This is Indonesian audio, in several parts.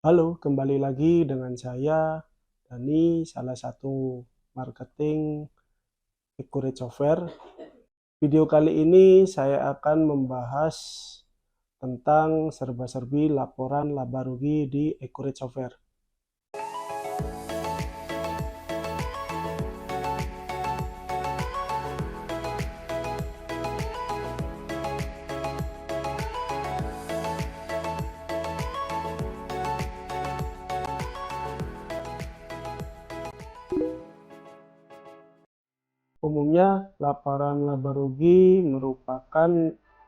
Halo, kembali lagi dengan saya, Dani, salah satu marketing Accurate Software. Video kali ini saya akan membahas tentang serba-serbi laporan laba rugi di Accurate Software. Umumnya, laporan laba rugi merupakan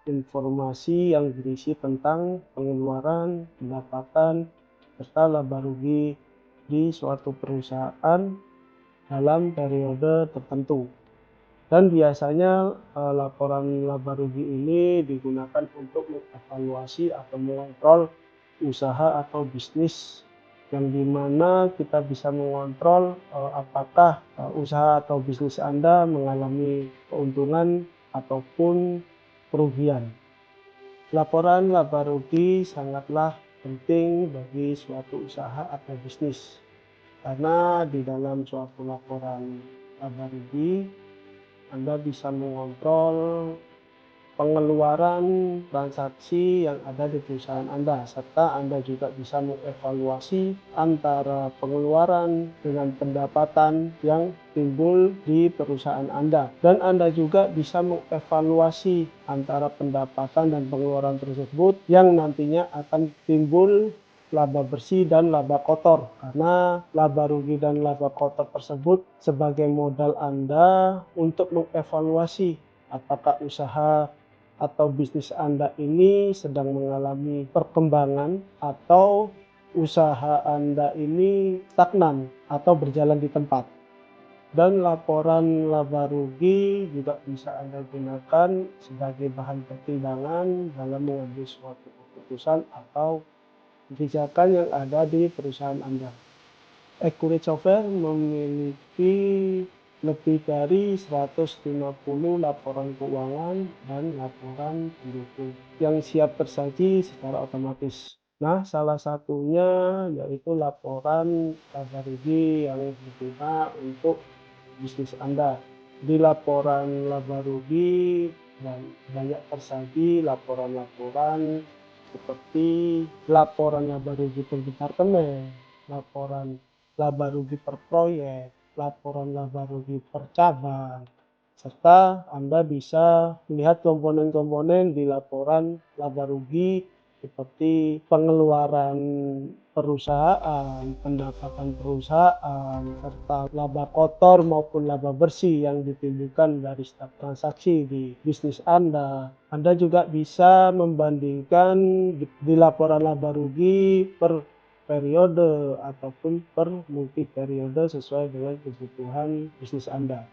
informasi yang berisi tentang pengeluaran, pendapatan, serta laba rugi di suatu perusahaan dalam periode tertentu. Dan biasanya laporan laba rugi ini digunakan untuk mengevaluasi atau mengontrol usaha atau bisnis, yang dimana kita bisa mengontrol apakah usaha atau bisnis Anda mengalami keuntungan ataupun kerugian. Laporan laba rugi sangatlah penting bagi suatu usaha atau bisnis, karena di dalam suatu laporan laba rugi Anda bisa mengontrol pengeluaran transaksi yang ada di perusahaan Anda, serta Anda juga bisa mengevaluasi antara pengeluaran dengan pendapatan yang timbul di perusahaan Anda. Dan Anda juga bisa mengevaluasi antara pendapatan dan pengeluaran tersebut yang nantinya akan timbul laba bersih dan laba kotor, karena laba rugi dan laba kotor tersebut sebagai modal Anda untuk mengevaluasi apakah usaha atau bisnis Anda ini sedang mengalami perkembangan atau usaha Anda ini stagnan atau berjalan di tempat. Dan laporan laba rugi juga bisa Anda gunakan sebagai bahan pertimbangan dalam mengambil suatu keputusan atau kebijakan yang ada di perusahaan Anda. Accurate Software memiliki lebih dari 150 laporan keuangan dan laporan pendukung yang siap tersaji secara otomatis. Nah, salah satunya yaitu laporan laba rugi yang berguna untuk bisnis Anda. Di laporan laba rugi banyak tersaji laporan-laporan seperti laporan laba rugi per departemen, laporan laba rugi per proyek, laporan laba rugi per cabang, serta Anda bisa melihat komponen-komponen di laporan laba rugi seperti pengeluaran perusahaan, pendapatan perusahaan, serta laba kotor maupun laba bersih yang ditimbulkan dari setiap transaksi di bisnis Anda. Anda juga bisa membandingkan di laporan laba rugi per periode ataupun per multi periode sesuai dengan kebutuhan bisnis Anda.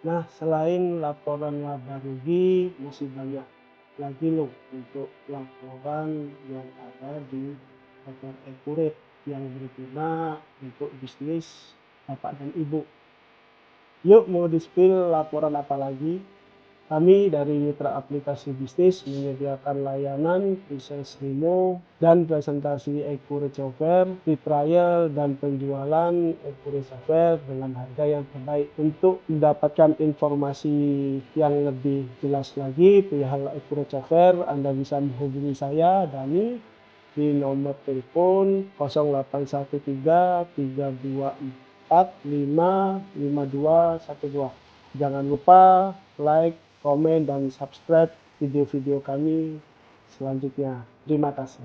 Nah, selain laporan laba rugi, masih banyak lagi loh untuk laporan yang ada di Software Accurate yang berguna untuk bisnis Bapak dan Ibu. Yuk, mau di-spill laporan apa lagi? Kami dari Mitra Aplikasi Bisnis menyediakan layanan pre-sales demo dan presentasi Accurate Software, free trial dan penjualan Accurate Software dengan harga yang terbaik. Untuk mendapatkan informasi yang lebih jelas lagi perihal Accurate Software, Anda bisa menghubungi saya, Dani, di nomor telepon 0813 324 55212. Jangan lupa like, komen, dan subscribe video-video kami selanjutnya. Terima kasih.